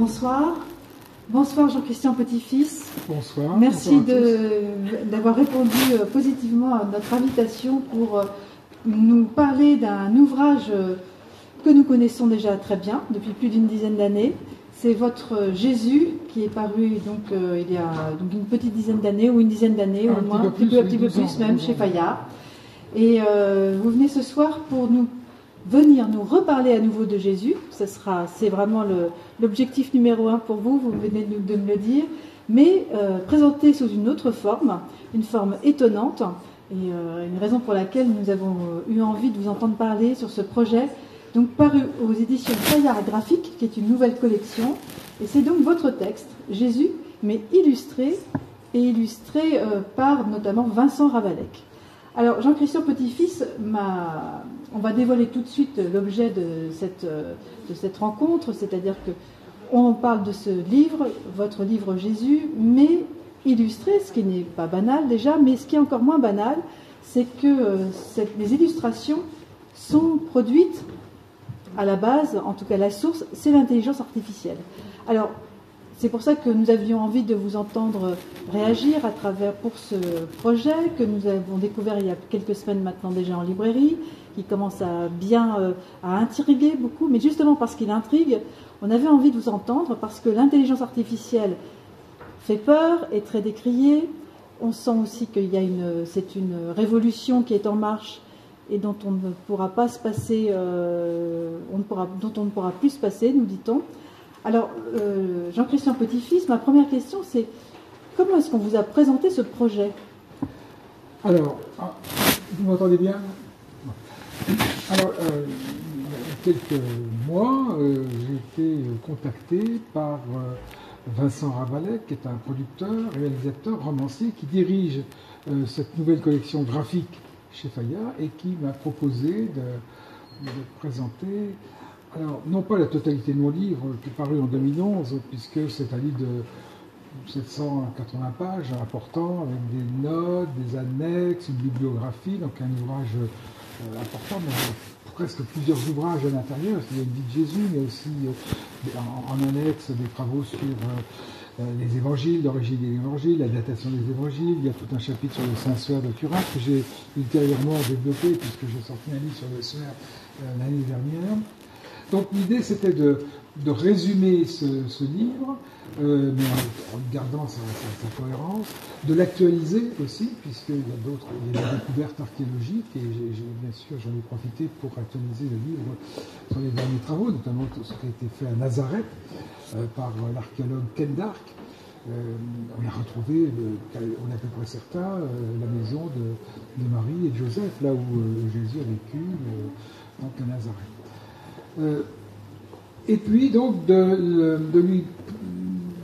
bonsoir. Bonsoir Jean-Christian Petit-Fils. Bonsoir. Merci d'avoir répondu positivement à notre invitation pour nous parler d'un ouvrage que nous connaissons déjà très bien depuis plus d'une dizaine d'années. C'est votre Jésus qui est paru il y a une petite dizaine d'années ou une dizaine d'années au moins, un petit peu plus même chez Fayard. Et vous venez ce soir pour nous reparler à nouveau de Jésus. C'est vraiment l'objectif numéro 1 pour vous, vous venez de me le dire, mais présenté sous une autre forme, une forme étonnante, et une raison pour laquelle nous avons eu envie de vous entendre parler sur ce projet, donc paru aux éditions Fayard Graphique, qui est une nouvelle collection, et c'est donc votre texte, Jésus, mais illustré par notamment Vincent Ravalec. Alors, Jean-Christian Petit-Fils, on va dévoiler tout de suite l'objet de cette rencontre, c'est-à-dire qu'on parle de ce livre, votre livre Jésus, mais illustré, ce qui n'est pas banal déjà, mais ce qui est encore moins banal, c'est que les illustrations sont produites à la base, en tout cas la source, c'est l'intelligence artificielle. Alors, c'est pour ça que nous avions envie de vous entendre réagir pour ce projet que nous avons découvert il y a quelques semaines maintenant déjà en librairie, qui commence à intriguer beaucoup, mais justement parce qu'il intrigue, on avait envie de vous entendre parce que l'intelligence artificielle fait peur, est très décriée. On sent aussi qu'il y a c'est une révolution qui est en marche et dont on ne pourra pas se passer, dont on ne pourra plus se passer, nous dit-on. Alors, Jean-Christian Petit-Fils, ma première question, c'est comment est-ce qu'on vous a présenté ce projet? Alors, vous m'entendez bien? Alors, il y a quelques mois, j'ai été contacté par Vincent Ravalec, qui est un producteur, réalisateur, romancier, qui dirige cette nouvelle collection graphique chez Fayard et qui m'a proposé de présenter... Alors, non pas la totalité de mon livre, qui est paru en 2011, puisque c'est un livre de 780 pages, important, avec des notes, des annexes, une bibliographie, donc un ouvrage important, mais presque plusieurs ouvrages à l'intérieur. Il y a une vie de Jésus, mais aussi en annexe des travaux sur les évangiles, l'origine des évangiles, la datation des évangiles. Il y a tout un chapitre sur le Saint-Suaire de Turin, que j'ai ultérieurement développé, puisque j'ai sorti un livre sur le Suaire l'année dernière. Donc l'idée, c'était de résumer ce livre, mais en gardant sa cohérence, de l'actualiser aussi, puisqu'il y a des découvertes archéologiques, et bien sûr, j'en ai profité pour actualiser le livre sur les derniers travaux, notamment tout ce qui a été fait à Nazareth par l'archéologue Ken Dark. On a retrouvé, on est à peu près certain, la maison de Marie et de Joseph, là où Jésus a vécu, donc à Nazareth. Et puis donc de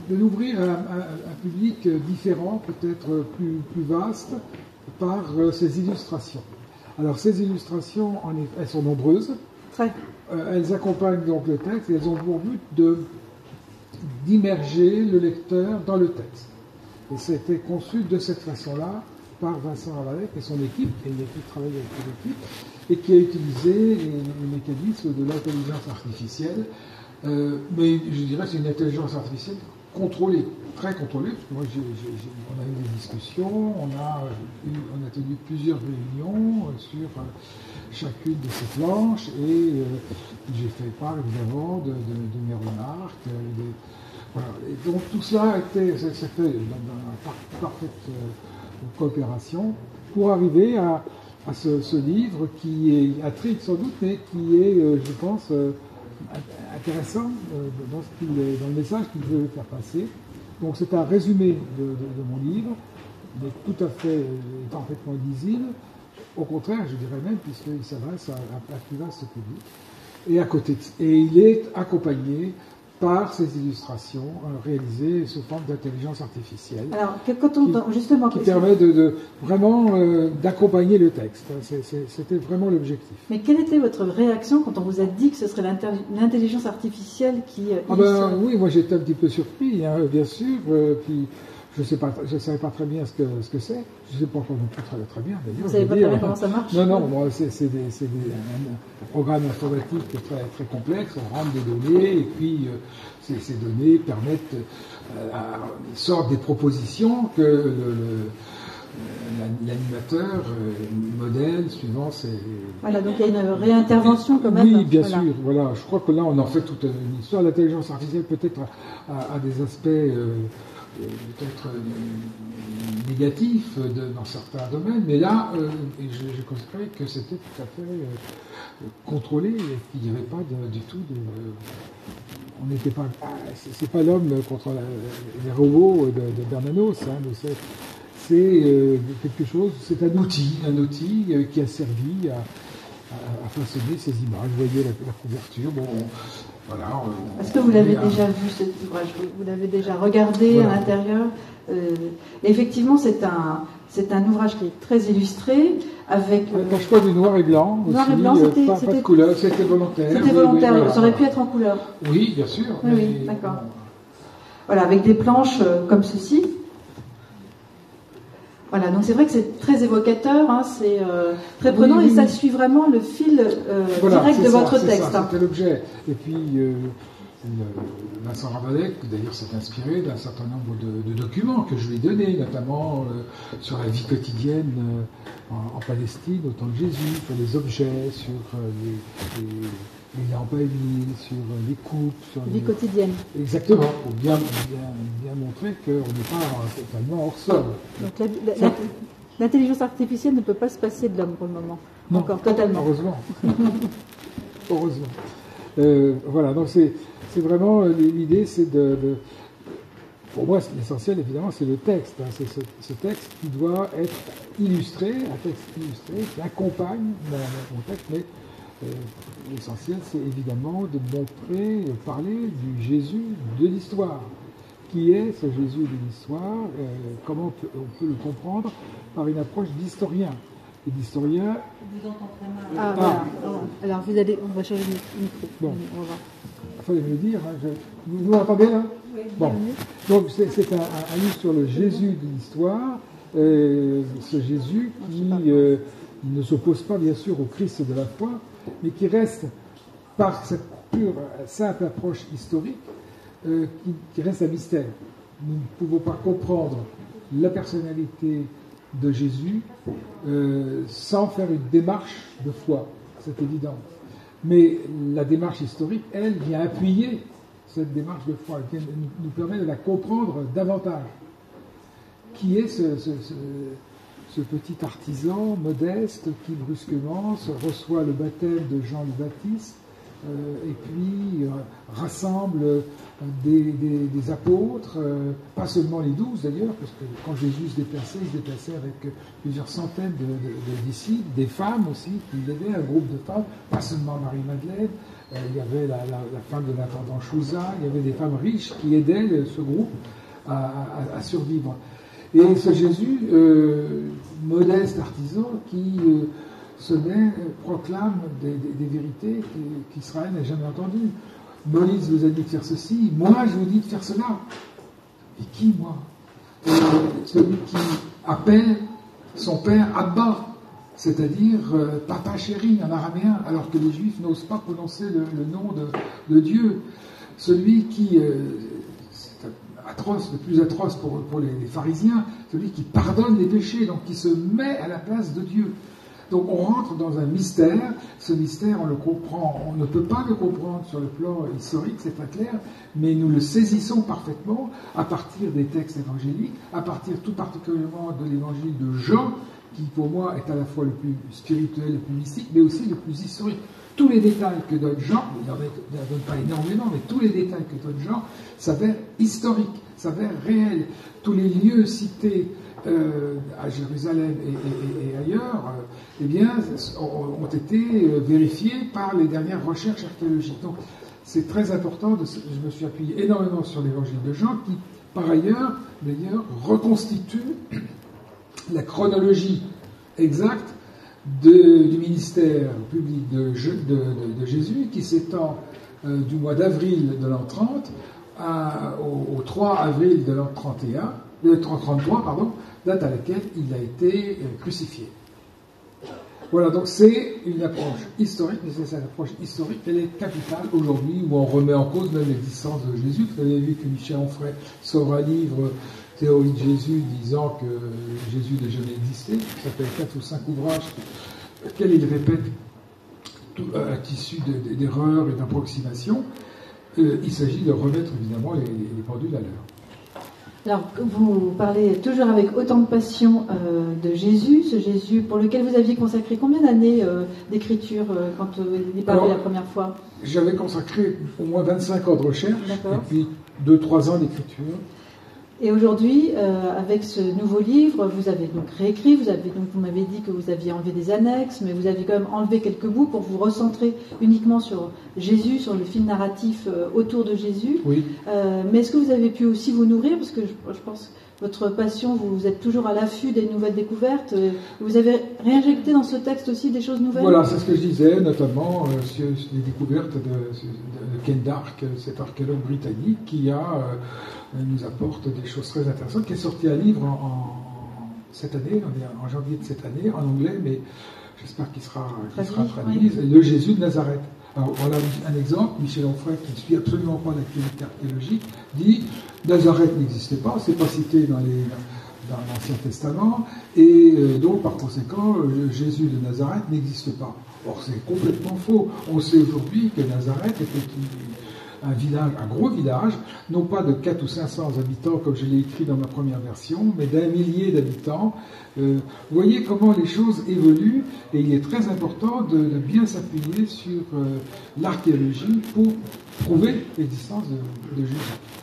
l'ouvrir à un public différent, peut-être plus vaste, par ces illustrations. Alors ces illustrations, elles sont nombreuses. Elles accompagnent donc le texte et elles ont pour but d'immerger le lecteur dans le texte. Et c'était conçu de cette façon-là par Vincent Ravalec et son équipe, et une équipe travaille avec l'équipe, et qui a utilisé les mécanismes de l'intelligence artificielle. Mais je dirais que c'est une intelligence artificielle contrôlée, très contrôlée, parce que moi on a eu des discussions, on a tenu plusieurs réunions sur chacune de ces planches, et j'ai fait part évidemment de mes remarques. Voilà. Et donc tout cela s'est fait dans une parfaite coopération pour arriver à ce livre qui intrigue sans doute, mais qui est, je pense, intéressant dans le message qu'il veut faire passer. Donc c'est un résumé de mon livre, mais tout à fait parfaitement lisible. Au contraire, je dirais même, puisqu'il s'adresse à un plus vaste public. Et il est accompagné par ces illustrations réalisées sous forme d'intelligence artificielle. Alors, qui permet vraiment d'accompagner le texte. C'était vraiment l'objectif. Mais quelle était votre réaction quand on vous a dit que ce serait l'intelligence artificielle qui... Oui, moi j'étais un petit peu surpris, bien sûr. Puis Je ne savais pas très bien ce que c'est. Je ne sais pas encore non plus très bien d'ailleurs. Vous ne savez pas très bien comment ça marche? Non, moi, c'est un programme informatique très, très complexe. On rentre des données et puis ces données permettent, sortent des propositions que l'animateur modèle suivant ses... Voilà, donc il y a une réintervention quand même. Oui, bien sûr. Voilà. Je crois que là, on en fait toute une histoire. L'intelligence artificielle peut-être a des aspects peut-être négatifs dans certains domaines, mais là, j'ai considéré que c'était tout à fait contrôlé et qu'il n'y avait pas du tout de... on n'était pas... c'est pas l'homme contre les robots de Bernanos, hein, mais c'est quelque chose, c'est un outil qui a servi à façonner ces images. Vous voyez la couverture, bon, voilà. Est-ce que vous l'avez déjà vu cet ouvrage? Vous l'avez déjà regardé à l'intérieur? Effectivement, c'est un ouvrage qui est très illustré, avec... un choix du noir et blanc aussi, pas de couleur, c'était volontaire. C'était volontaire, oui, voilà. Ça aurait pu être en couleur. Oui, bien sûr. Oui, d'accord. Voilà, avec des planches comme ceci. Voilà, donc c'est vrai que c'est très évocateur, hein, c'est très prenant et ça suit vraiment le fil direct de votre texte. C'était l'objet. Et puis, Vincent Ravalec, d'ailleurs, s'est inspiré d'un certain nombre de documents que je lui ai donnés, notamment sur la vie quotidienne en Palestine au temps de Jésus, sur les objets, sur les lampes à huile, sur les coupes. Sur vie quotidienne. Exactement, pour bien montrer qu'on n'est pas totalement hors sol. Donc l'intelligence artificielle ne peut pas se passer de l'homme pour le moment. Non, encore, totalement. Heureusement. Heureusement. Voilà, donc c'est vraiment l'idée, c'est pour moi, l'essentiel, évidemment, c'est le texte. Hein. C'est ce texte qui doit être illustré, un texte illustré qui accompagne mon texte, mais l'essentiel, c'est évidemment de montrer, parler du Jésus de l'histoire. Qui est ce Jésus de l'histoire? Comment on peut le comprendre? Par une approche d'historien. Et d'historien... Vous entendez très mal. Voilà. Alors, on va changer de micro. Bon. On va voir. Il fallait me le dire. Hein, vous m'entendez là? Oui. Bon. Donc, c'est un livre sur le Jésus de l'histoire. Ce Jésus qui ne s'oppose pas, bien sûr, au Christ de la foi, mais qui reste, par cette pure, simple approche historique, qui reste un mystère. Nous ne pouvons pas comprendre la personnalité de Jésus sans faire une démarche de foi, c'est évident. Mais la démarche historique, elle, vient appuyer cette démarche de foi, qui nous permet de la comprendre davantage. Qui est ce petit artisan modeste qui brusquement reçoit le baptême de Jean le Baptiste et puis rassemble des apôtres, pas seulement les 12 d'ailleurs, parce que quand Jésus se déplaçait, il se déplaçait avec plusieurs centaines de disciples, des femmes aussi, qui aidaient un groupe de femmes, pas seulement Marie-Madeleine, il y avait la femme de l'intendant Chouza, il y avait des femmes riches qui aidaient ce groupe à survivre. Et ce Jésus, modeste artisan, qui proclame des vérités qu'Israël n'a jamais entendues. Moïse vous a dit de faire ceci, moi je vous dis de faire cela. Et qui, moi? Celui qui appelle son père Abba, c'est-à-dire papa chéri en araméen, alors que les Juifs n'osent pas prononcer le nom de Dieu. Celui qui... atroce, le plus atroce pour les pharisiens, celui qui pardonne les péchés, donc qui se met à la place de Dieu. Donc on rentre dans un mystère, ce mystère on le comprend, on ne peut pas le comprendre sur le plan historique, c'est pas clair, mais nous le saisissons parfaitement à partir des textes évangéliques, à partir tout particulièrement de l'évangile de Jean, qui pour moi est à la fois le plus spirituel, le plus mystique, mais aussi le plus historique. Tous les détails que donne Jean, il n'en donne pas énormément, mais tous les détails que donne Jean s'avèrent historiques, s'avèrent réels. Tous les lieux cités à Jérusalem et ailleurs, eh bien, ont été vérifiés par les dernières recherches archéologiques. Donc, c'est très important. Je me suis appuyé énormément sur l'évangile de Jean, qui, par ailleurs, d'ailleurs, reconstitue la chronologie exacte du ministère public de Jésus, qui s'étend du mois d'avril de l'an 30 au 3 avril de l'an 31, 33, pardon, date à laquelle il a été crucifié. Voilà, donc c'est une approche historique, mais cette approche historique, elle est capitale aujourd'hui, où on remet en cause même l'existence de Jésus. Vous avez vu que Michel Onfray sort un livre, Théorie de Jésus, disant que Jésus n'a jamais existé. Ça s'appelle 4 ou 5 ouvrages, auxquels il répète un tissu d'erreurs et d'approximations. Il s'agit de remettre évidemment les pendules à l'heure. Alors, vous parlez toujours avec autant de passion de Jésus, ce Jésus pour lequel vous aviez consacré combien d'années d'écriture quand il est parlé la première fois? J'avais consacré au moins 25 ans de recherche, et puis 2-3 ans d'écriture. Et aujourd'hui, avec ce nouveau livre, vous avez donc réécrit, vous m'avez dit que vous aviez enlevé des annexes, mais vous avez quand même enlevé quelques bouts pour vous recentrer uniquement sur Jésus, sur le fil narratif autour de Jésus. Oui. Mais est-ce que vous avez pu aussi vous nourrir, parce que je pense que votre passion, vous êtes toujours à l'affût des nouvelles découvertes. Vous avez réinjecté dans ce texte aussi des choses nouvelles? Voilà, c'est ce que je disais, notamment sur les découvertes de Ken Dark, cet archéologue britannique qui nous apporte des choses très intéressantes, qui est sorti un livre cette année, en janvier de cette année, en anglais, mais j'espère qu'il sera traduit, oui. Le Jésus de Nazareth. Alors voilà un exemple, Michel Onfray, qui ne suit absolument pas l'actualité archéologique, dit Nazareth n'existait pas, c'est pas cité dans l'Ancien Testament, et donc par conséquent, Jésus de Nazareth n'existe pas. Or c'est complètement faux. On sait aujourd'hui que Nazareth était un gros village, non pas de 400 ou 500 habitants comme je l'ai écrit dans ma première version, mais d'1 millier d'habitants. Vous voyez comment les choses évoluent, et il est très important de bien s'appuyer sur l'archéologie pour prouver l'existence de Jésus.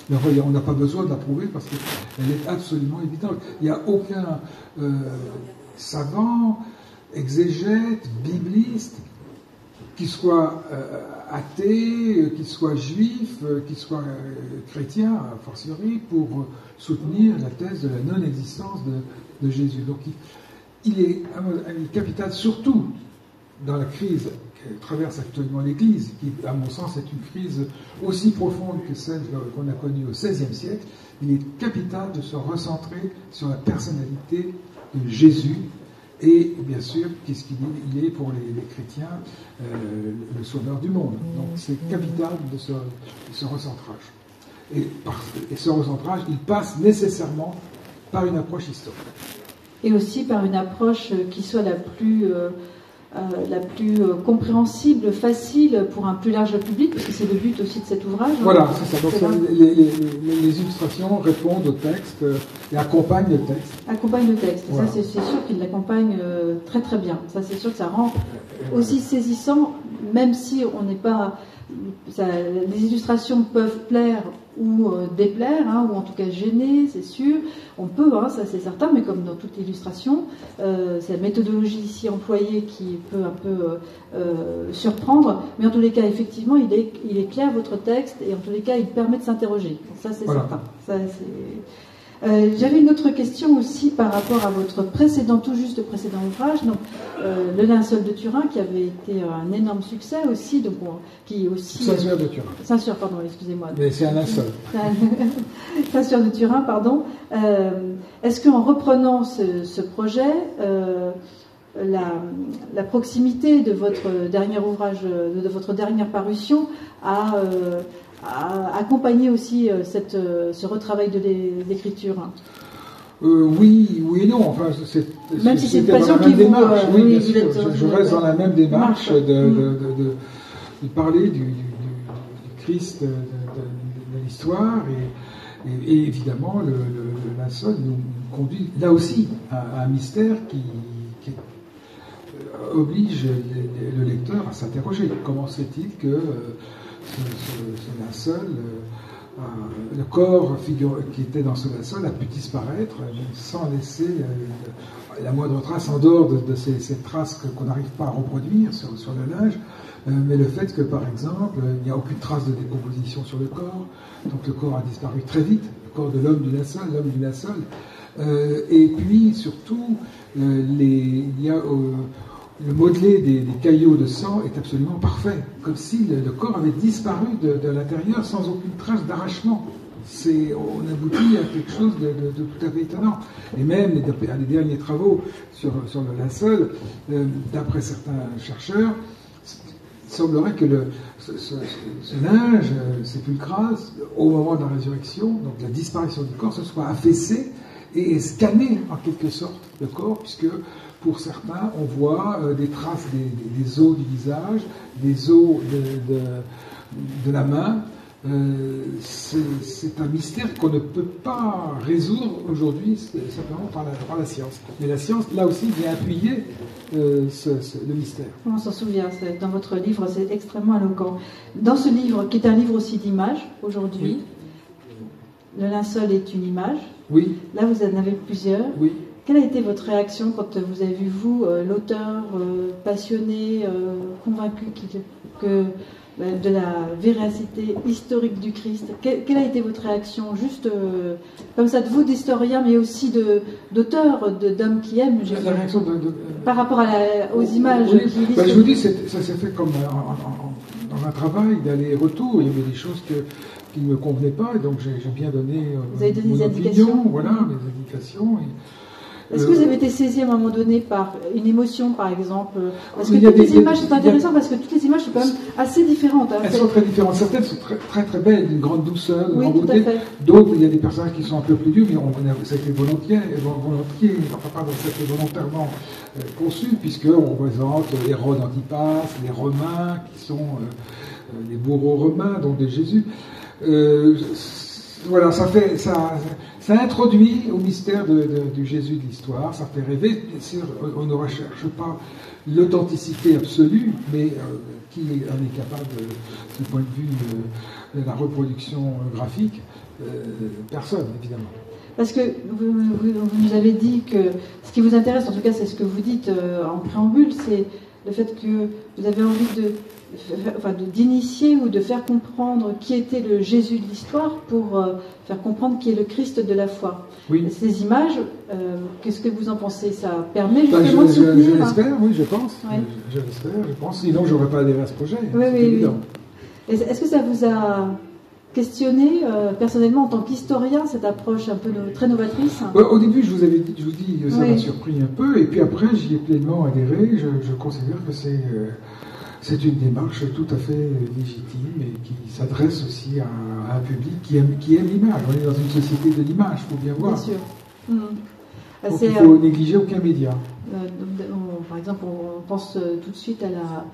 Mais on n'a pas besoin de la prouver parce qu'elle est absolument évidente. Il n'y a aucun savant, exégète, bibliste, qui soit athée, qui soit juif, qui soit chrétien, a fortiori, pour soutenir la thèse de la non-existence de Jésus. Donc il est capital, surtout dans la crise que traverse actuellement l'Église, qui, à mon sens, est une crise aussi profonde que celle qu'on a connue au XVIe siècle. Il est capital de se recentrer sur la personnalité de Jésus. Et bien sûr, qu'est-ce qu'il est? Il est pour les chrétiens le sauveur du monde. Donc c'est capital de ce recentrage. Et ce recentrage, il passe nécessairement par une approche historique. Et aussi par une approche qui soit la plus compréhensible, facile pour un plus large public, parce que c'est le but aussi de cet ouvrage. Voilà, c'est ça. Donc les illustrations répondent au texte et accompagnent le texte. Accompagnent le texte. Voilà. Ça, c'est sûr qu'il l'accompagne très très bien. Ça, c'est sûr que ça rend aussi saisissant, même si on n'est pas... les illustrations peuvent plaire ou déplaire, ou en tout cas gêner, c'est sûr. On peut, ça c'est certain, mais comme dans toute illustration, c'est la méthodologie ici employée qui peut un peu surprendre. Mais en tous les cas, effectivement, il est clair votre texte, et en tous les cas, il permet de s'interroger. Ça c'est certain. Ça, j'avais une autre question aussi par rapport à votre tout juste précédent ouvrage, donc Le linceul de Turin, qui avait été un énorme succès aussi, donc qui est aussi Saint-Suaire de Turin. Saint-Suaire, pardon, excusez-moi. Mais c'est un linceul. Saint-Suaire de Turin, pardon. Est-ce qu'en reprenant ce projet, la proximité de votre dernier ouvrage, de votre dernière parution, a accompagné aussi ce retravail de l'écriture? Oui et non. Enfin, même si c'est une passion qui vous... oui, bien sûr. Je reste dans la même démarche de parler du Christ de l'histoire, et évidemment le linceul nous conduit là aussi à un mystère qui oblige le lecteur à s'interroger. Comment se fait-il que ce linceul, le corps qui était dans ce linceul a pu disparaître sans laisser la moindre trace en dehors de ces traces qu'on n'arrive pas à reproduire sur le linge, mais le fait que, par exemple, il n'y a aucune trace de décomposition sur le corps, donc le corps a disparu très vite, le corps de l'homme du linceul, et puis surtout, il y a le modelé des caillots de sang est absolument parfait, comme si le corps avait disparu de l'intérieur sans aucune trace d'arrachement. on aboutit à quelque chose de tout à fait étonnant. Et même les derniers travaux sur le linceul, d'après certains chercheurs, il semblerait que ce linge sépulcral, au moment de la résurrection, donc la disparition du corps, se soit affaissé et scanné en quelque sorte le corps, puisque pour certains, on voit des traces des os du visage, des os de la main. C'est un mystère qu'on ne peut pas résoudre aujourd'hui simplement par la science. Mais la science, là aussi, vient appuyer le mystère. On s'en souvient, dans votre livre, c'est extrêmement éloquent. Dans ce livre, qui est un livre aussi d'images, aujourd'hui, oui. Le linceul est une image. Oui. Là, vous en avez plusieurs. Oui. Quelle a été votre réaction quand vous avez vu, vous, l'auteur passionné, convaincu de la véracité historique du Christ? Quelle a été votre réaction, juste comme ça, de vous, d'historien, mais aussi d'auteur, d'hommes qui aiment La réaction par rapport aux images oui. Je vous dis, ça s'est fait comme dans un travail d'aller-retour. Il y avait des choses qui ne me convenaient pas, et donc j'ai bien donné vous avez donné mon des opinion, indications. voilà, mes indications. Est-ce que vous avez été saisi à un moment donné par une émotion, par exemple? Parce que toutes les images sont intéressantes, parce que toutes les images sont quand même assez différentes. Hein. Elles sont très différentes. Certaines sont très, très, très belles, d'une grande douceur, d'une grande beauté. D'autres, il y a des personnages qui sont un peu plus durs, mais ça a été volontiers, enfin pardon, ça a été volontairement conçu, puisqu'on représente Hérode Antipas, les Romains, qui sont les bourreaux romains, donc de Jésus. Voilà, ça introduit au mystère du Jésus de l'histoire, ça fait rêver. Bien sûr, on ne recherche pas l'authenticité absolue, mais qui en est capable, du point de vue de la reproduction graphique? Personne, évidemment. Parce que vous nous avez dit que ce qui vous intéresse, en tout cas c'est ce que vous dites en préambule, c'est le fait que vous avez envie d'initier ou de faire comprendre qui était le Jésus de l'histoire pour faire comprendre qui est le Christ de la foi. Oui. Ces images, qu'est-ce que vous en pensez? Ça permet justement de soutenir? Je l'espère, oui, je pense. Ouais. Je l'espère, je pense. Sinon, je n'aurais pas adhéré à ce projet. Oui, oui. Est-ce que ça vous a questionné personnellement en tant qu'historien, cette approche un peu très novatrice? Au début, je vous dis, ça m'a surpris un peu, et puis après, j'y ai pleinement adhéré. Je considère que c'est une démarche tout à fait légitime et qui s'adresse aussi à un public qui aime l'image. On est dans une société de l'image, il faut bien voir. Bien sûr. Donc il ne faut négliger aucun média. Par exemple, on pense tout de suite à la...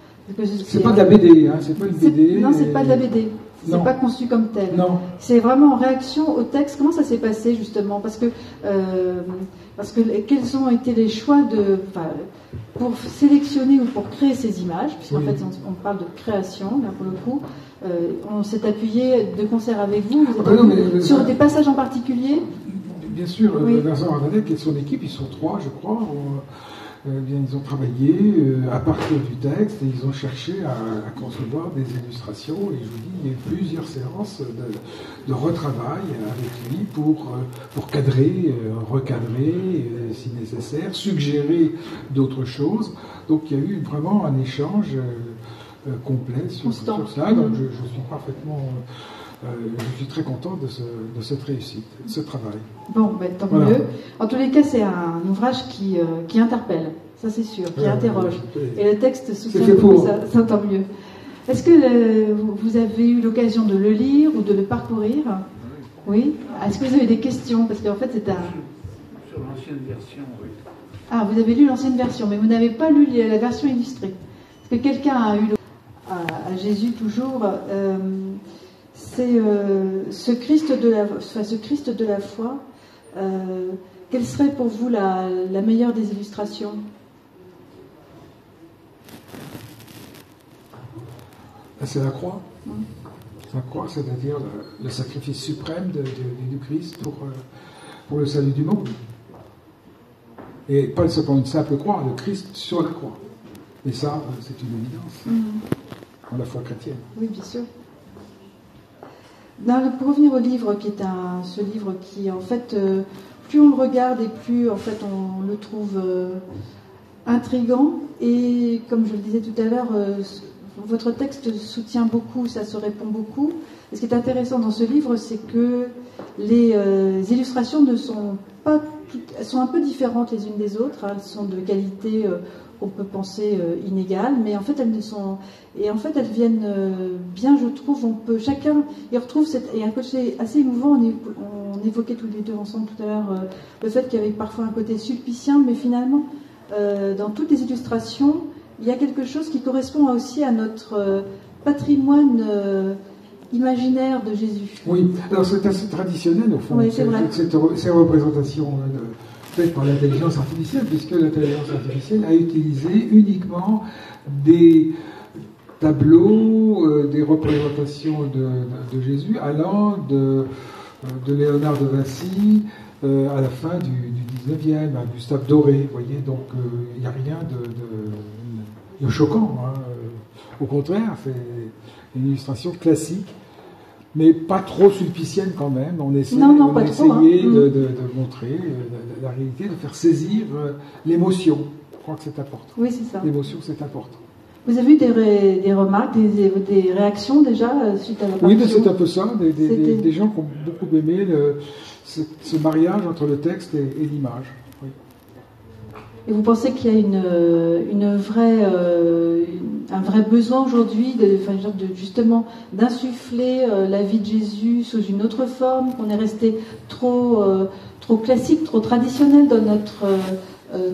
C'est pas de la BD, hein, c'est pas une BD. Non, c'est pas de la BD. C'est pas conçu comme tel. Non. C'est vraiment en réaction au texte. Comment ça s'est passé justement? Parce que quels ont été les choix pour sélectionner ou pour créer ces images, puisqu'en fait on parle de création là pour le coup. On s'est appuyé de concert avec vous. Sur des passages en particulier? Bien sûr, Vincent Ardanec et son équipe, ils sont 3, je crois. Ils ont travaillé à partir du texte et ils ont cherché à concevoir des illustrations. Et je vous dis, il y a eu plusieurs séances de retravail avec lui pour cadrer, recadrer si nécessaire, suggérer d'autres choses. Donc il y a eu vraiment un échange complet sur cela. Donc je suis parfaitement... je suis très content de cette réussite, de ce travail. Bon, tant mieux. En tous les cas, c'est un ouvrage qui interpelle, ça c'est sûr, qui interroge. Et le texte soutient beaucoup ça, tant mieux. Est-ce que vous avez eu l'occasion de le lire ou de le parcourir? Oui. Est-ce que vous avez des questions? Parce qu'en fait, c'est un... Sur l'ancienne version, oui. Ah, vous avez lu l'ancienne version, mais vous n'avez pas lu la version illustrée. Est-ce que quelqu'un a eu à Jésus toujours... c'est ce Christ de la foi. Quelle serait pour vous la meilleure des illustrations? C'est la croix. La croix, c'est-à-dire le sacrifice suprême du Christ pour le salut du monde. Et pas seulement une simple croix, le Christ sur la croix. Et ça, c'est une évidence dans la foi chrétienne. Oui, bien sûr. Pour revenir au livre, qui est ce livre qui, en fait, plus on le regarde et plus, en fait, on le trouve intriguant. Et, comme je le disais tout à l'heure, votre texte soutient beaucoup, ça se répond beaucoup. Et ce qui est intéressant dans ce livre, c'est que les illustrations ne sont pas toutes, elles sont un peu différentes les unes des autres. Hein, elles sont de qualité qu'on peut penser inégale, mais en fait elles sont, et en fait elles viennent bien, je trouve. On peut chacun y retrouve et un côté assez émouvant. On évoquait tous les deux ensemble tout à l'heure le fait qu'il y avait parfois un côté sulpicien, mais finalement dans toutes les illustrations, il y a quelque chose qui correspond aussi à notre patrimoine imaginaire de Jésus. Oui, alors c'est assez traditionnel au fond, oui, c'est vrai. Ces représentations faites par l'intelligence artificielle, puisque l'intelligence artificielle a utilisé uniquement des tableaux, des représentations de Jésus allant de Léonard de Vinci à la fin du 19e, à Gustave Doré, vous voyez, donc il n'y a rien de choquant. Hein. Au contraire, c'est une illustration classique, mais pas trop sulpicienne quand même. On a essayé de montrer la réalité, de faire saisir l'émotion. Je crois que c'est important. Oui, c'est ça. L'émotion, c'est important. Vous avez eu des remarques, des réactions déjà suite à la parution? Oui, mais c'est un peu ça, des gens qui ont beaucoup aimé ce mariage entre le texte et l'image. Oui. Et vous pensez qu'il y a un vrai besoin aujourd'hui justement d'insuffler la vie de Jésus sous une autre forme, qu'on est resté trop classique, trop traditionnel dans notre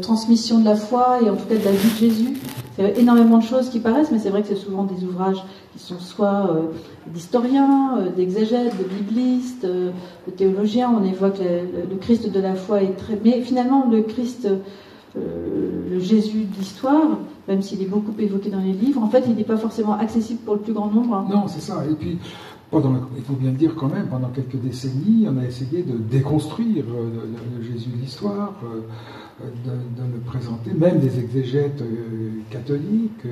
transmission de la foi et en tout cas de la vie de Jésus? C'est énormément de choses qui paraissent, mais c'est vrai que c'est souvent des ouvrages qui sont soit d'historiens, d'exégètes, de biblistes, de théologiens. On évoque le Christ de la foi est très... Mais finalement, le Christ... le Jésus de l'histoire, même s'il est beaucoup évoqué dans les livres, en fait, il n'est pas forcément accessible pour le plus grand nombre. Hein. Non, c'est ça. Et puis, il faut bien le dire quand même, pendant quelques décennies, on a essayé de déconstruire le Jésus de l'histoire, de le présenter, même des exégètes catholiques,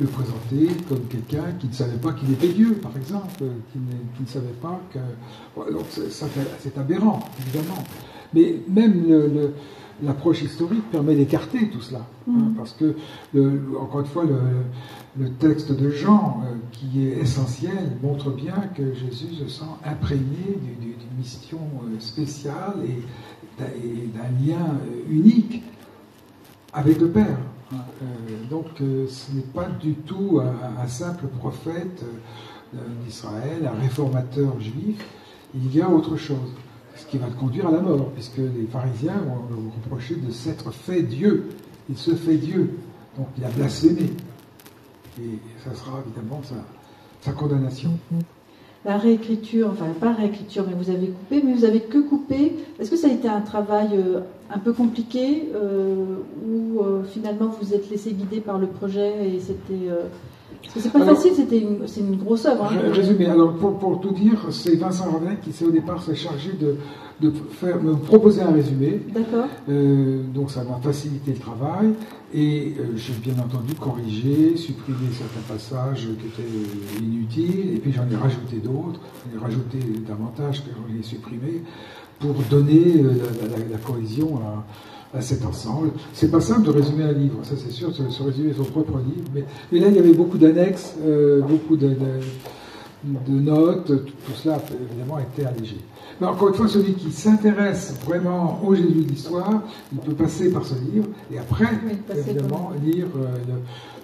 le présenter comme quelqu'un qui ne savait pas qu'il était Dieu, par exemple, qui ne savait pas que... Donc, c'est aberrant, évidemment. Mais même l'approche historique permet d'écarter tout cela. Hein, parce que, encore une fois, le texte de Jean, qui est essentiel, montre bien que Jésus se sent imprégné d'une mission spéciale et d'un lien unique avec le Père. Donc, ce n'est pas du tout un simple prophète d'Israël, un réformateur juif. Il y a autre chose. Ce qui va le conduire à la mort, puisque les pharisiens vont lui reprocher de s'être fait Dieu. Il se fait Dieu. Donc il a blasphémé. Et ça sera évidemment sa condamnation. La réécriture, enfin pas réécriture, mais vous avez coupé, mais vous avez que coupé. Est-ce que ça a été un travail un peu compliqué ou finalement vous vous êtes laissé guider par le projet et c'était... Parce que c'est pas facile, c'est une grosse œuvre. Hein. Résumé, alors pour tout dire, c'est Vincent Ravelin qui au départ s'est chargé de me proposer un résumé. D'accord. Donc ça m'a facilité le travail et j'ai bien entendu corrigé, supprimé certains passages qui étaient inutiles et puis j'en ai rajouté d'autres, j'en ai rajouté davantage que j'en ai supprimé pour donner la cohésion à cet ensemble. C'est pas simple de résumer un livre, ça c'est sûr, de se résumer son propre livre, mais là il y avait beaucoup d'annexes, beaucoup de notes, tout cela évidemment a été allégé. Mais encore une fois, celui qui s'intéresse vraiment au Jésus de l'histoire, il peut passer par ce livre et après, évidemment, lire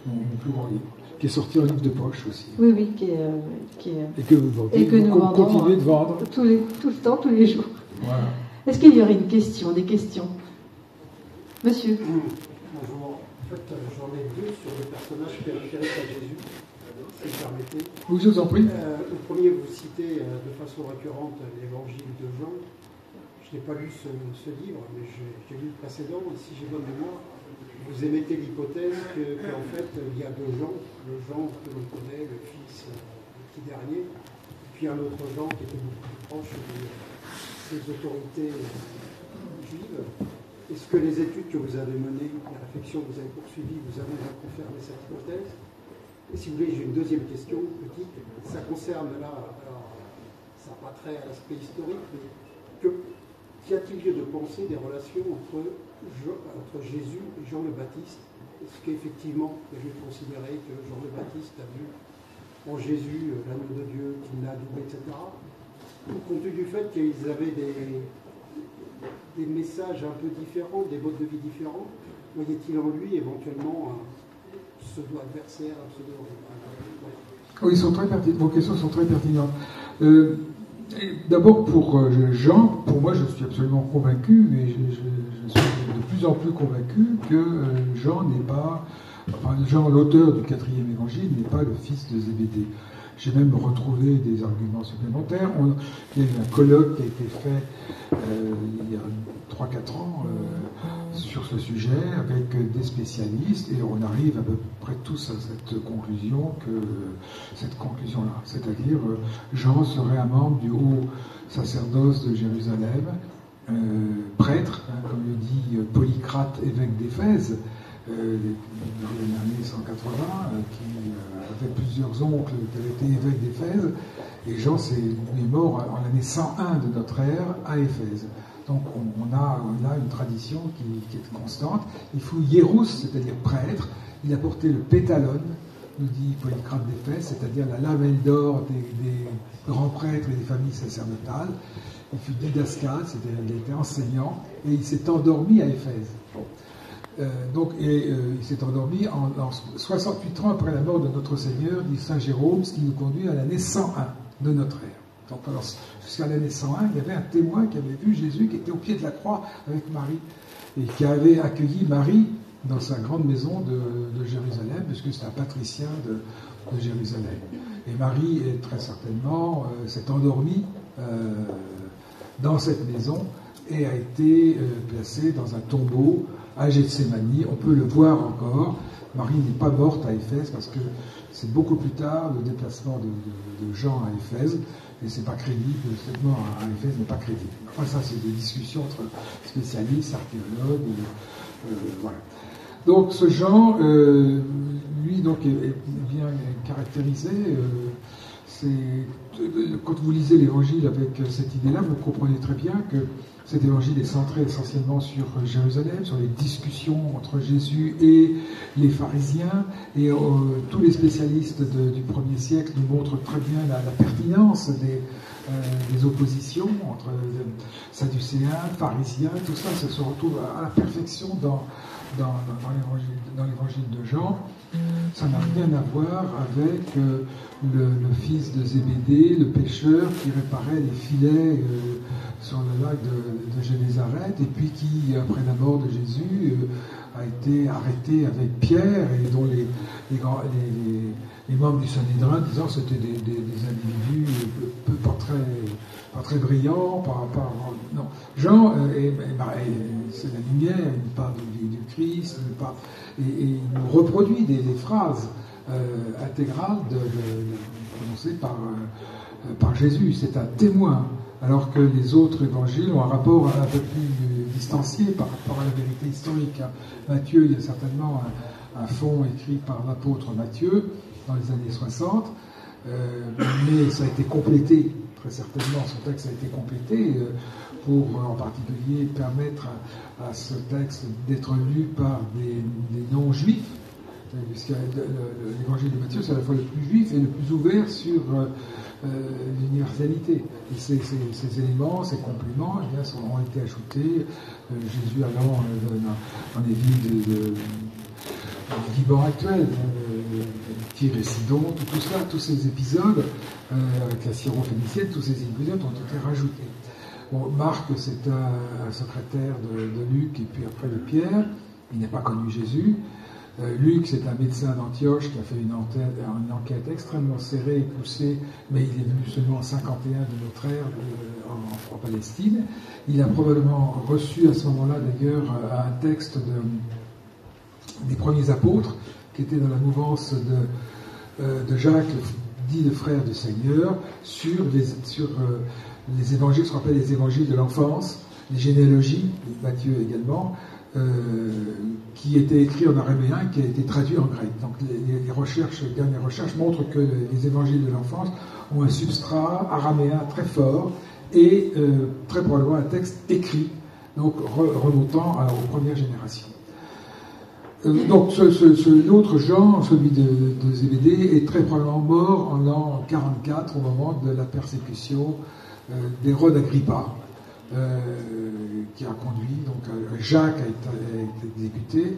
mon plus grand livre, qui est sorti en livre de poche aussi. Oui, et que vous vendez, et que nous continuez de vendre. Tout le temps, tous les jours. Voilà. Est-ce qu'il y aurait des questions? Monsieur. Bonjour. En fait, j'en ai deux sur le personnage périphérique à Jésus, si vous permettez. Oui, je vous en prie. Le premier, vous citez de façon récurrente l'évangile de Jean. Je n'ai pas lu ce livre, mais j'ai lu le précédent. Et si j'ai bonne mémoire, vous émettez l'hypothèse qu'en fait, il y a deux Jean. Le Jean que l'on connaît, le fils petit dernier, puis un autre Jean qui était beaucoup plus proche des autorités juives. Est-ce que les études que vous avez menées, la réflexion que vous avez poursuivie, vous avez confirmé cette hypothèse? Et si vous voulez, j'ai une deuxième question, petite. Ça concerne là, alors, ça n'a pas trait à l'aspect historique, mais qu'y a-t-il lieu de penser des relations entre Jésus et Jean le Baptiste? est-ce qu'effectivement, je vais considérer que Jean le Baptiste a vu en Jésus l'agneau de Dieu qui l'a doublé, etc. Compte tenu du fait qu'ils avaient des messages un peu différents, des modes de vie différents, voyait-il en lui éventuellement un pseudo-adversaire, un pseudo... Oui, vos questions sont très pertinentes. D'abord pour Jean, pour moi je suis absolument convaincu, et je suis de plus en plus convaincu que Jean n'est pas, Jean l'auteur du 4e évangile n'est pas le fils de Zébédée. J'ai même retrouvé des arguments supplémentaires. Il y a eu un colloque qui a été fait il y a 3-4 ans sur ce sujet avec des spécialistes, et on arrive à peu près tous à cette conclusion-là. C'est-à-dire, Jean serait un membre du haut sacerdoce de Jérusalem, prêtre, comme le dit Polycrate, évêque d'Éphèse, dans les années 180, qui avait plusieurs oncles qui avaient été évêques d'Éphèse, et Jean est mort en l'année 101 de notre ère à Éphèse. Donc on a une tradition qui est constante. Il faut hiérous, c'est-à-dire prêtre. Il a porté le pétalon, nous dit Polycrate d'Éphèse, c'est-à-dire la lamelle d'or des grands prêtres et des familles sacerdotales. Il fut didascale, c'est-à-dire il était enseignant, et il s'est endormi à Éphèse. Il s'est endormi en 68 ans après la mort de notre Seigneur, dit Saint Jérôme, ce qui nous conduit à l'année 101 de notre ère. Donc, alors, jusqu'à l'année 101, il y avait un témoin qui avait vu Jésus, qui était au pied de la croix avec Marie, et qui avait accueilli Marie dans sa grande maison de Jérusalem, puisque c'est un patricien de Jérusalem. Et Marie, très certainement, s'est endormie dans cette maison et a été placée dans un tombeau à Gethsémani. On peut le voir encore. Marie n'est pas morte à Éphèse parce que c'est beaucoup plus tard le déplacement de Jean à Éphèse, et c'est pas crédible, cette mort à Éphèse n'est pas crédible. Enfin, ça, c'est des discussions entre spécialistes, archéologues, voilà. Donc, ce Jean, lui, donc, est bien caractérisé. Quand vous lisez l'évangile avec cette idée-là, vous comprenez très bien que cet évangile est centré essentiellement sur Jérusalem, sur les discussions entre Jésus et les pharisiens, et tous les spécialistes du 1er siècle nous montrent très bien la pertinence des oppositions entre sadducéens, pharisiens, tout ça se retrouve à la perfection dans l'évangile de Jean. Ça n'a rien à voir avec le fils de Zébédée, le pêcheur qui réparait les filets sur le lac de Génézareth, et puis qui, après la mort de Jésus, a été arrêté avec Pierre, et dont les membres du Sanhédrin disant que c'était des individus pas très brillants. Non. Jean, c'est la lumière, il parle du Christ, et il nous reproduit des phrases intégrales prononcées par Jésus. C'est un témoin, alors que les autres évangiles ont un rapport un peu plus distancié par rapport à la vérité historique. Matthieu, il y a certainement un fond écrit par l'apôtre Matthieu dans les années 60, mais ça a été complété, très certainement, son texte a été complété pour en particulier permettre à ce texte d'être lu par des non-juifs, puisque l'évangile de Matthieu, c'est à la fois le plus juif et le plus ouvert sur l'universalité. Et ces éléments, ces compléments, eh bien, ont été ajoutés. Jésus allant dans les villes du Liban actuel, Tyr et Sidon, tout cela, tous ces épisodes, avec la syrophénicienne, tous ces épisodes ont été rajoutés. Bon, Marc, c'est un secrétaire de Luc et puis après de Pierre. Il n'a pas connu Jésus. Luc, c'est un médecin d'Antioche qui a fait une enquête extrêmement serrée et poussée, mais il est venu seulement en 51 de notre ère en Palestine. Il a probablement reçu à ce moment-là, d'ailleurs, un texte des premiers apôtres qui était dans la mouvance de Jacques, dit le frère du Seigneur, sur les évangiles, ce qu'on appelle les évangiles de l'enfance, les généalogies, Matthieu également, qui étaient écrits en araméen, qui a été traduit en grec. Donc les dernières recherches montrent que les évangiles de l'enfance ont un substrat araméen très fort et très probablement un texte écrit, donc remontant aux premières générations. Donc l'autre Jean, celui de Zébédée, est très probablement mort en l'an 44 au moment de la persécution d'Hérode Agrippa, qui a conduit, donc Jacques a été exécuté,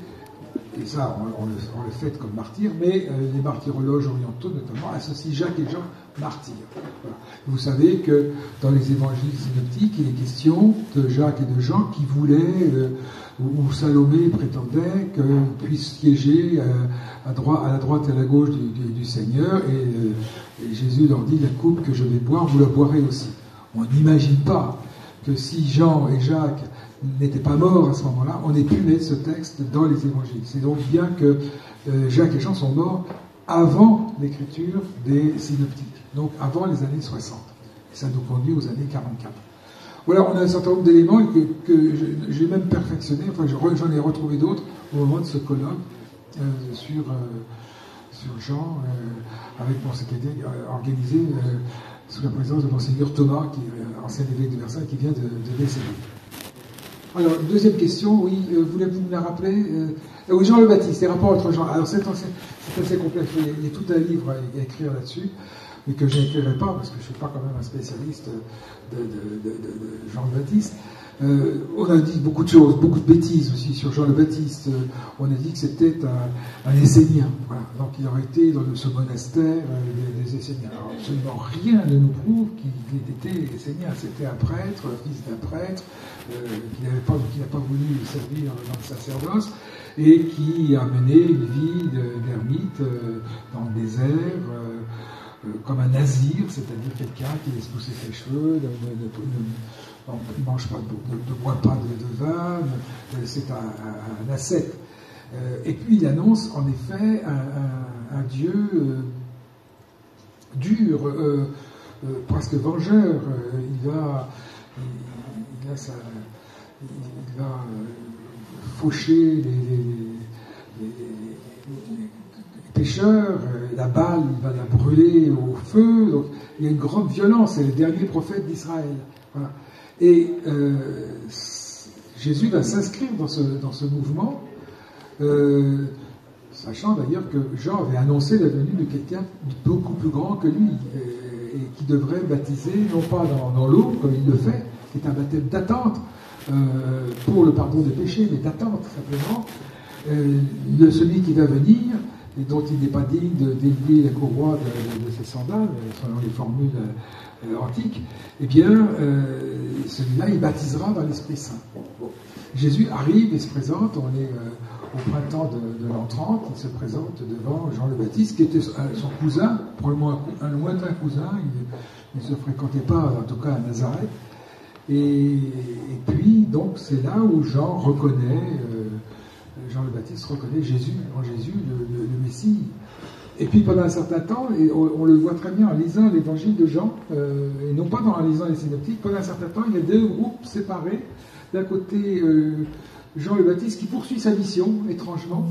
et ça on le fait comme martyr, mais les martyrologes orientaux notamment associent Jacques et Jean martyrs. Voilà. Vous savez que dans les évangiles synoptiques, il est question de Jacques et de Jean qui voulaient, où Salomé prétendait qu'ils puissent siéger à la droite et à la gauche du Seigneur, et Jésus leur dit: la coupe que je vais boire, vous la boirez aussi. On n'imagine pas que si Jean et Jacques n'étaient pas morts à ce moment-là, on ait pu mettre ce texte dans les évangiles. C'est donc bien que Jacques et Jean sont morts avant l'écriture des synoptiques, donc avant les années 60. Et ça nous conduit aux années 44. Voilà, on a un certain nombre d'éléments que j'ai même perfectionné, enfin j'en ai retrouvé d'autres au moment de ce colloque sur Jean, avec qui était organisé sous la présence de Monseigneur Thomas, qui est ancien évêque de Versailles, qui vient de décéder. Alors, deuxième question, oui, voulez-vous me la rappeler Oui, Jean le Baptiste, les rapports entre Jean. Alors, c'est assez complexe, il y a tout un livre à écrire là-dessus, mais que je n'écrirai pas, parce que je ne suis pas quand même un spécialiste de Jean le Baptiste. On a dit beaucoup de choses, beaucoup de bêtises aussi sur Jean le Baptiste. On a dit que c'était un Essénien. Voilà. Donc il aurait été dans ce monastère des Esséniens. Alors absolument rien ne nous prouve qu'il était Essénien. C'était un prêtre, fils d'un prêtre, qui n'a pas voulu servir dans le sacerdoce et qui a mené une vie d'ermite dans le désert. Comme un nazir, c'est-à-dire quelqu'un qui laisse pousser ses cheveux, ne mange pas, ne boit pas de vin, c'est un ascète. Et puis il annonce en effet un Dieu dur, presque vengeur. Il va faucher les pécheurs, la balle, il va la brûler au feu. Donc, il y a une grande violence, c'est le dernier prophète d'Israël. Voilà. Et Jésus va s'inscrire dans ce mouvement, sachant d'ailleurs que Jean avait annoncé la venue de quelqu'un de beaucoup plus grand que lui, et qui devrait baptiser, non pas dans l'eau, comme il le fait, qui est un baptême d'attente pour le pardon des péchés, mais d'attente simplement, celui qui va venir, et dont il n'est pas digne d'élever la courroie de ses sandales, selon les formules antiques, eh bien, celui-là, il baptisera dans l'Esprit Saint. Bon. Jésus arrive et se présente, on est au printemps de l'an 30, il se présente devant Jean le Baptiste, qui était son cousin, probablement un lointain cousin, il ne se fréquentait pas, en tout cas à Nazareth, et puis, donc, c'est là où Jean le Baptiste reconnaît Jésus, en Jésus, le Messie. Et puis pendant un certain temps, et on le voit très bien en lisant l'évangile de Jean, et non pas en lisant les synoptiques, pendant un certain temps, il y a deux groupes séparés. D'un côté, Jean le Baptiste qui poursuit sa mission, étrangement,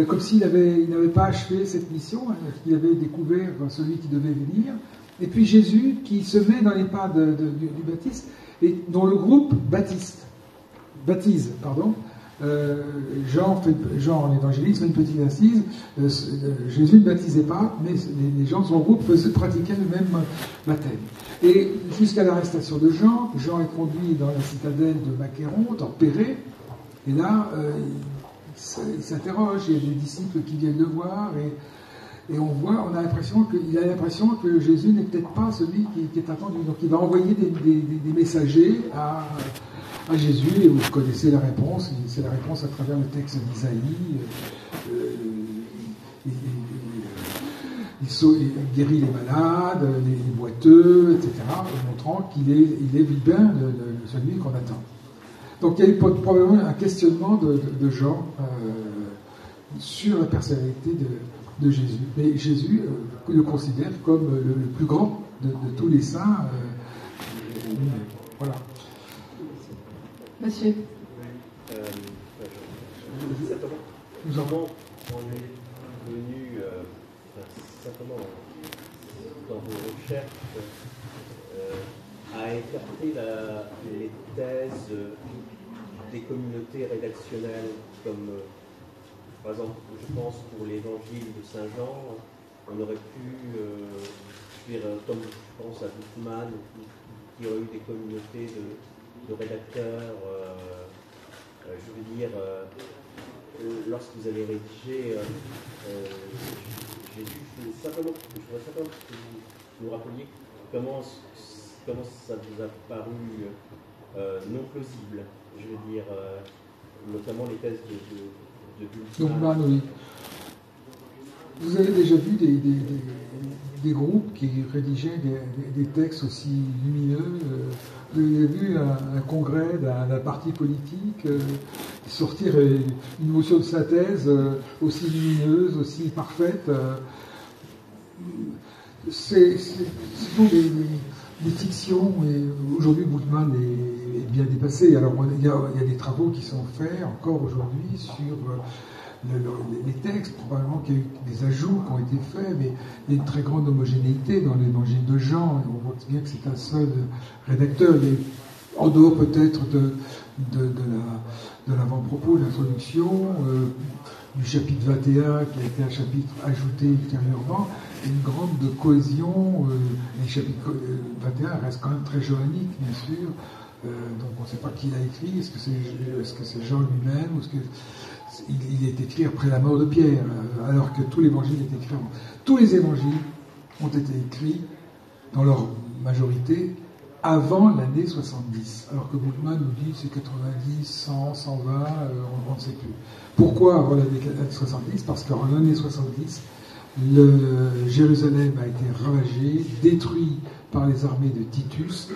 comme s'il n'avait pas achevé cette mission, qu'il avait découvert celui qui devait venir. Et puis Jésus qui se met dans les pas du Baptiste, et dont le groupe baptise. Jean, en évangéliste, fait une petite incise. Jésus ne baptisait pas, mais les gens de son groupe pratiquaient le même baptême. Et jusqu'à l'arrestation de Jean est conduit dans la citadelle de Macéron, dans Pérée, et là, il s'interroge, il y a des disciples qui viennent le voir, et on a l'impression que Jésus n'est peut-être pas celui qui est attendu. Donc il va envoyer des messagers à Jésus, et vous connaissez la réponse, c'est la réponse à travers le texte d'Isaïe. Il guérit les malades, les boiteux, etc., en montrant qu'il est bien celui qu'on attend. Donc il y a eu probablement un questionnement de Jean sur la personnalité de Jésus. Mais Jésus le considère comme le plus grand de tous les saints. Voilà. Monsieur. Nous avons, on est venu simplement dans vos recherches à écarter les thèses des communautés rédactionnelles comme par exemple, je pense pour l'évangile de Saint Jean, on aurait pu dire, comme je pense à Wittmann, qui aurait eu des communautés de rédacteurs, je veux dire, lorsque vous avez rédigé, j'ai vu simplement, je voudrais simplement que vous nous rappeliez comment ça vous a paru non plausible, je veux dire, notamment les thèses de Wittmann, oui. Vous avez déjà vu des groupes qui rédigeaient des textes aussi lumineux. Vous avez vu un congrès d'un parti politique sortir une motion de synthèse aussi lumineuse, aussi parfaite. Ce sont des fictions, et aujourd'hui Wittmann est bien dépassé. Alors il y a des travaux qui sont faits encore aujourd'hui sur les textes, probablement qu'il y a eu des ajouts qui ont été faits, mais il y a une très grande homogénéité dans l'évangile de Jean, et on voit bien que c'est un seul rédacteur, en dehors peut-être de l'avant-propos, de l'introduction, du chapitre 21, qui a été un chapitre ajouté ultérieurement, une grande cohésion. Les chapitres 21 restent quand même très johanniques, bien sûr, donc on ne sait pas qui l'a écrit, est-ce que c'est Jean lui-même, ou est-ce que il est écrit après la mort de Pierre, alors que tout l'évangile est écrit avant. Tous les évangiles ont été écrits, dans leur majorité, avant l'année 70. Alors que Wittmann nous dit c'est 90, 100, 120, on ne sait plus. Pourquoi avant l'année 70 ? Parce qu'en l'année 70, Jérusalem a été ravagée, détruit par les armées de Titus,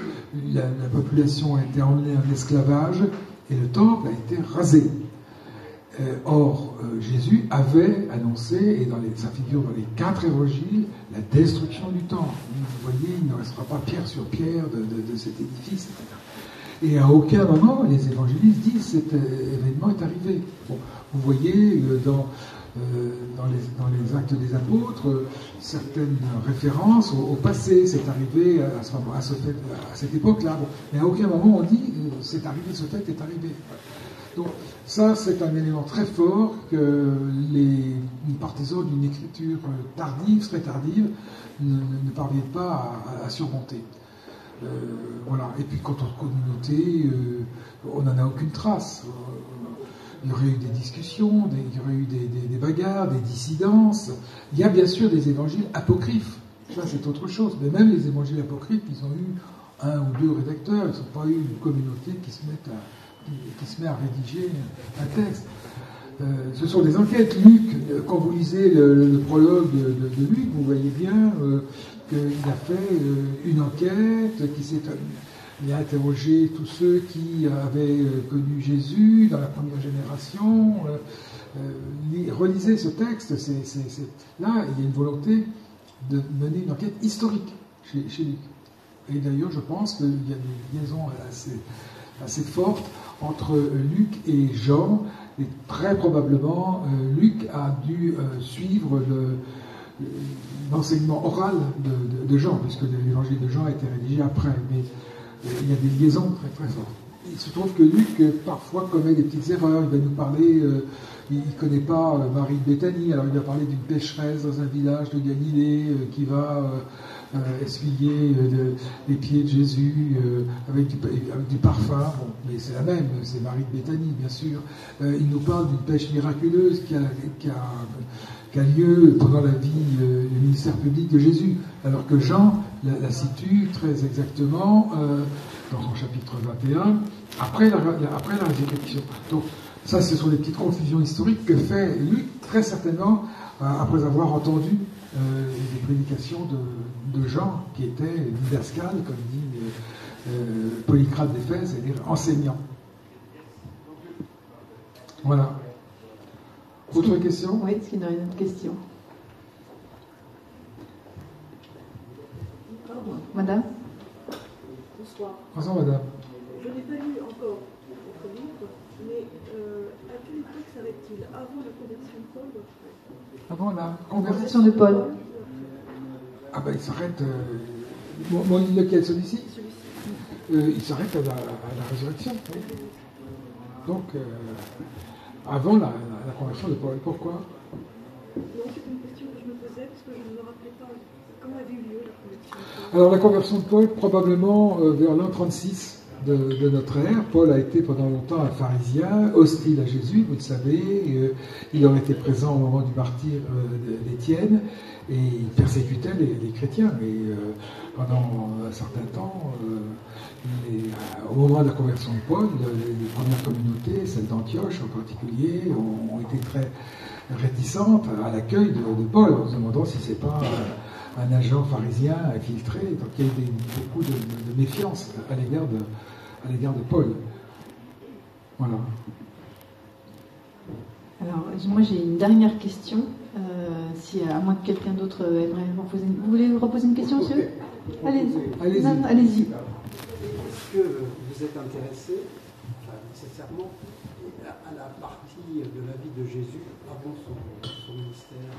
la population a été emmenée en esclavage, et le temple a été rasé. Or, Jésus avait annoncé, et ça figure dans les 4 évangiles, la destruction du temple. Vous voyez, il ne restera pas pierre sur pierre de cet édifice, etc. Et à aucun moment, les évangélistes disent cet événement est arrivé. Bon, vous voyez, dans les actes des apôtres, certaines références au passé, c'est arrivé à cette époque-là. Bon, mais à aucun moment on dit c'est arrivé, ce fait est arrivé. Donc ça, c'est un élément très fort que les partisans d'une écriture tardive, très tardive, ne parviennent pas à surmonter. Voilà. Et puis quant aux communautés, on n'en a aucune trace. Il y aurait eu des discussions, il y aurait eu des bagarres, des dissidences. Il y a bien sûr des évangiles apocryphes. Ça, c'est autre chose. Mais même les évangiles apocryphes, ils ont eu 1 ou 2 rédacteurs. Ils n'ont pas eu une communauté qui se met à rédiger un texte. Ce sont des enquêtes. Luc, quand vous lisez le prologue de Luc, vous voyez bien qu'il a fait une enquête, il a interrogé tous ceux qui avaient connu Jésus dans la première génération. Relisez ce texte, là, il y a une volonté de mener une enquête historique chez Luc. Et d'ailleurs, je pense qu'il y a une liaison assez forte entre Luc et Jean, et très probablement Luc a dû suivre l'enseignement oral de Jean, puisque l'évangile de Jean a été rédigé après, mais il y a des liaisons très très fortes. Il se trouve que Luc parfois commet des petites erreurs, il va nous parler, il ne connaît pas Marie de Béthanie, alors il va parler d'une pécheresse dans un village de Galilée qui va essuyer les pieds de Jésus avec du parfum. Bon, mais c'est la même, c'est Marie de Béthanie, bien sûr. Il nous parle d'une pêche miraculeuse qui a lieu pendant la vie, le ministère public de Jésus, alors que Jean la situe très exactement dans son chapitre 21, après la résurrection. Donc, ça, ce sont des petites confusions historiques que fait Luc, très certainement, après avoir entendu les prédications de Jean, qui était didascale, comme dit Polycrate d'Éphèse, c'est-à-dire enseignant. Voilà. Autre question ? Oui, est-ce qu'il y a une autre question ? Madame ? Bonsoir. Bonsoir, madame. Je n'ai pas lu encore votre livre, mais à quelle époque s'arrête-t-il ? Avant la conversion de Paul ? Avant la Conversion de Paul. Ah ben il s'arrête... Bon, lequel, celui-ci ? Il s'arrête à la résurrection. Oui. Donc, avant la conversion de Paul. Pourquoi? Non, c'est une question que je me posais parce que je ne me rappelais pas quand avait eu lieu la conversion de Paul. Alors la conversion de Paul, probablement vers l'an 36 de notre ère. Paul a été pendant longtemps un pharisien, hostile à Jésus, vous le savez. Il aurait été présent au moment du martyr d'Étienne et il persécutait les chrétiens. Mais pendant un certain temps, au moment de la conversion de Paul, les premières communautés, celles d'Antioche en particulier, ont été très réticentes à l'accueil de Paul, en se demandant si c'est pas un agent pharisien infiltré. Donc il y a eu beaucoup de méfiance à l'égard de Paul. Voilà. Alors, moi j'ai une dernière question. Si, à moins que quelqu'un d'autre aimerait vous poser vous voulez vous reposer une question, monsieur? Allez-y. Non, allez-y. Est-ce que vous êtes intéressé, nécessairement, à la partie de la vie de Jésus avant son ministère,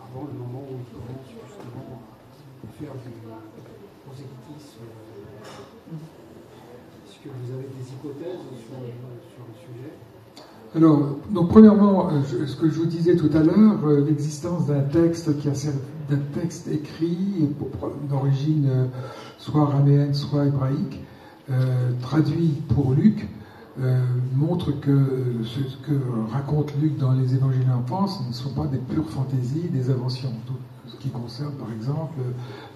avant le moment où il commence justement à faire du prosélytisme? Est-ce que vous avez des hypothèses sur le sujet? Alors, donc premièrement, ce que je vous disais tout à l'heure, l'existence d'un texte d'un texte écrit d'origine soit araméenne, soit hébraïque, traduit pour Luc, montre que ce que raconte Luc dans les évangiles de l'enfance ne sont pas des pures fantaisies, des inventions. Tout ce qui concerne, par exemple,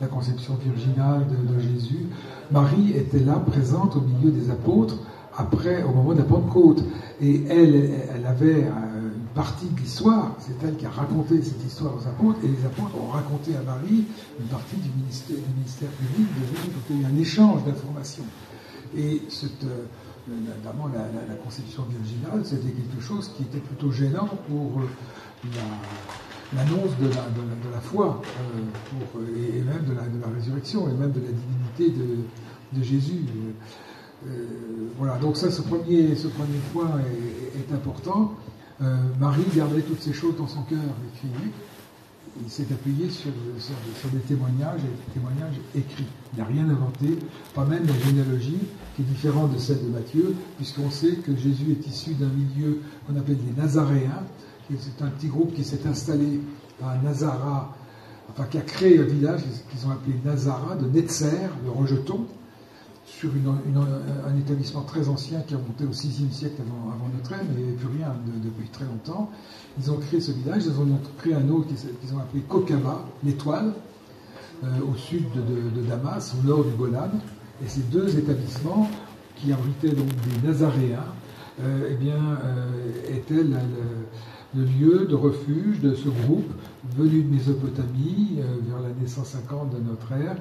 la conception virginale de Jésus. Marie était là, présente au milieu des apôtres, au moment de la Pentecôte. Et elle avait une partie de l'histoire, c'est elle qui a raconté cette histoire aux apôtres, et les apôtres ont raconté à Marie une partie du ministère public de Jésus. Donc il y a eu un échange d'informations. Et notamment la conception virginale, c'était quelque chose qui était plutôt gênant pour l'annonce de la foi, et même de la résurrection, et même de la divinité de Jésus. Voilà, donc ça, ce premier point est important. Marie gardait toutes ces choses dans son cœur, écrit Luc. Il s'est appuyé sur des témoignages, et des témoignages écrits. Il n'a rien inventé, pas même la généalogie, qui est différente de celle de Matthieu, puisqu'on sait que Jésus est issu d'un milieu qu'on appelle les Nazaréens. C'est un petit groupe qui s'est installé à Nazara, enfin qui a créé un village qu'ils ont appelé Nazara, de Netzer, le rejeton, sur un établissement très ancien qui a monté au VIe siècle avant notre ère, mais il n'y avait plus rien depuis très longtemps. Ils ont créé ce village, ils ont créé un autre qu'ils ont appelé Kokama, l'étoile, au sud de Damas, au nord du Golan. Et ces deux établissements, qui abritaient donc des Nazaréens, étaient le lieu de refuge de ce groupe venu de Mésopotamie vers l'année 150 de notre ère,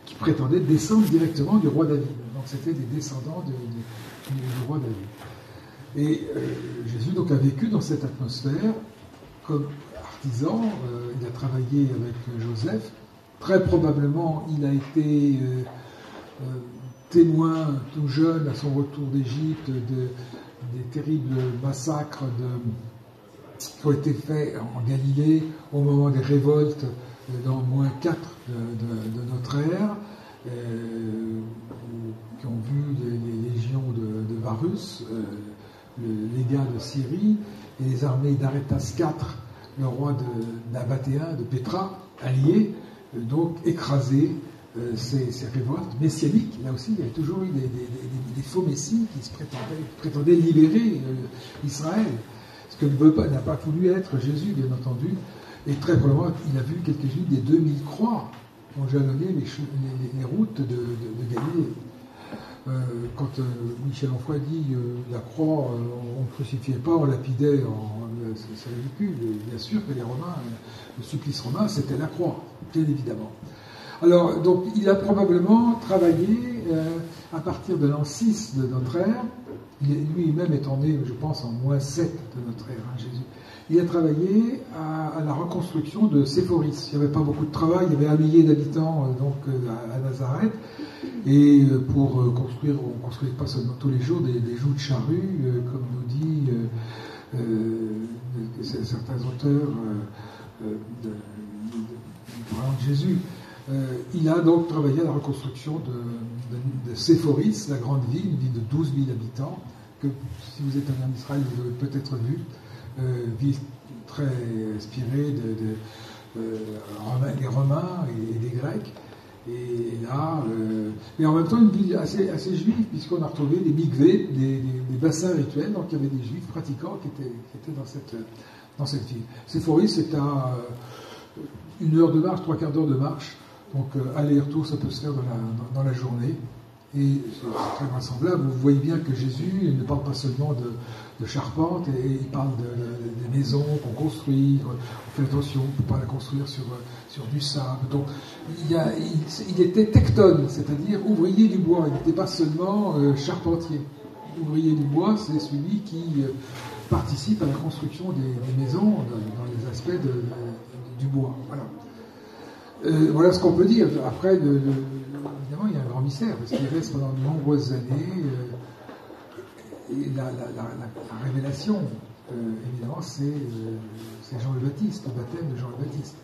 qui prétendaient descendre directement du roi David. Donc c'était des descendants du roi David. Et Jésus donc a vécu dans cette atmosphère comme artisan. Il a travaillé avec Joseph. Très probablement, il a été témoin tout jeune à son retour d'Égypte des terribles massacres qui ont été faits en Galilée au moment des révoltes dans -4 de notre ère, qui ont vu les légions de Varus, le légat de Syrie, et les armées d'Arétas IV, le roi d'Abatéen, de Pétra, alliés, donc écraser ces révoltes messianiques. Là aussi, il y avait toujours eu des faux messies qui prétendaient libérer Israël. Ce que n'a pas voulu être Jésus, bien entendu. Et très probablement, il a vu quelques-unes des 2000 croix qui ont jalonné les routes de Galilée. Quand Michel Onfray dit la croix, on ne crucifiait pas, on lapidait, c'est ridicule. Bien sûr que les Romains, le supplice romain, c'était la croix, bien évidemment. Alors, donc, il a probablement travaillé à partir de l'an 6 de notre ère. Lui-même étant né, je pense, en -7 de notre ère, Jésus. Il a travaillé à la reconstruction de Séphoris. Il n'y avait pas beaucoup de travail, il y avait 1 millier d'habitants à Nazareth. Et pour construire, on ne construisait pas seulement tous les jours des joues de charrue, comme nous dit certains auteurs de Jésus. Il a donc travaillé à la reconstruction de Séphoris, la grande ville, une ville de 12 000 habitants, que si vous êtes allé en Israël, vous avez peut-être vu, ville très inspirée des Romains et des Grecs. Et là, mais en même temps une ville assez juive, puisqu'on a retrouvé des mikvés, des bassins rituels, donc il y avait des juifs pratiquants qui étaient dans cette ville. Séphoris, c'est à 1 heure de marche, 3/4 d'heure de marche, donc aller et retour, ça peut se faire dans la journée. Et c'est très vraisemblable. Vous voyez bien que Jésus ne parle pas seulement de charpente, et il parle des maisons qu'on construit. On fait attention, on ne peut pas la construire sur du sable. Donc il était tectone, c'est-à-dire ouvrier du bois. Il n'était pas seulement charpentier. Ouvrier du bois, c'est celui qui participe à la construction des maisons dans les aspects du bois. Voilà. Voilà ce qu'on peut dire. Après, évidemment, il y a un grand mystère, parce qu'il reste pendant de nombreuses années. Et la révélation, évidemment, c'est Jean le Baptiste, le baptême de Jean le Baptiste.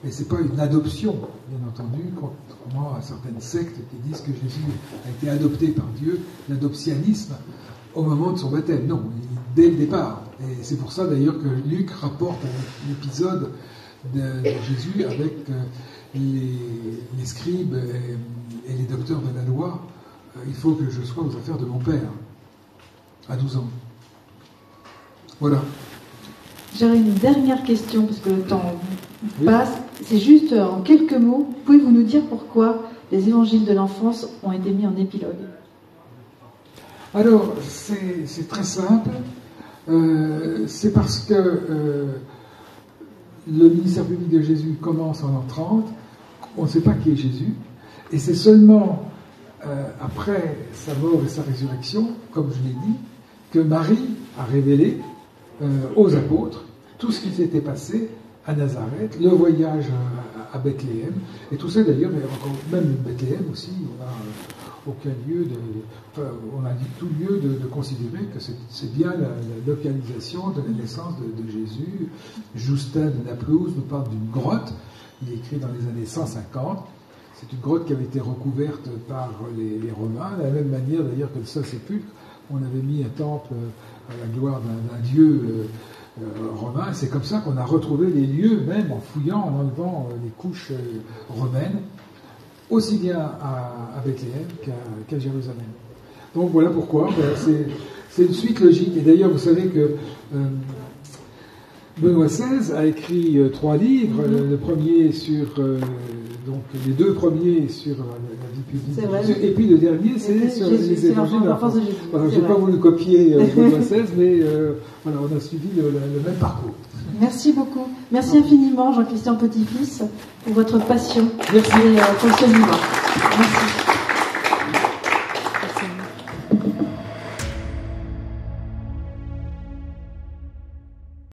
Mais ce n'est pas une adoption, bien entendu, contrairement à certaines sectes qui disent que Jésus a été adopté par Dieu, l'adoptianisme, au moment de son baptême. Non, dès le départ. Et c'est pour ça d'ailleurs que Luc rapporte l'épisode de Jésus avec les scribes et les docteurs de la loi. Il faut que je sois aux affaires de mon père, à 12 ans. Voilà. J'aurais une dernière question, parce que le temps passe. C'est juste en quelques mots, pouvez-vous nous dire pourquoi les évangiles de l'enfance ont été mis en épilogue? Alors, c'est très simple. C'est parce que le ministère public de Jésus commence en l'an 30. On ne sait pas qui est Jésus. Et c'est seulement après sa mort et sa résurrection, comme je l'ai dit, que Marie a révélé aux apôtres tout ce qui s'était passé à Nazareth, le voyage à Bethléem, et tout ça d'ailleurs, même Bethléem aussi, on n'a aucun lieu on a dit tout lieu de considérer que c'est bien la localisation de la naissance de Jésus. Justin de Naplouse nous parle d'une grotte, il est écrit dans les années 150. C'est une grotte qui avait été recouverte par les Romains, de la même manière d'ailleurs que le Saint-Sépulcre, on avait mis un temple à la gloire d'un dieu romain. C'est comme ça qu'on a retrouvé les lieux, même en fouillant, en enlevant les couches romaines, aussi bien à Bethléem qu'à Jérusalem. Donc voilà pourquoi. C'est une suite logique. Et d'ailleurs, vous savez que Benoît XVI a écrit 3 livres. Le premier sur... donc les 2 premiers sur la vie publique, et puis le dernier c'est sur les évangiles de l'enfance de Jésus. Voilà, je n'ai pas voulu copier Benoît XVI, mais voilà, on a suivi le même parcours. Merci beaucoup. Merci infiniment, Jean-Christian Petit-Fils, pour votre passion. Merci. Et pour ce livre. Merci.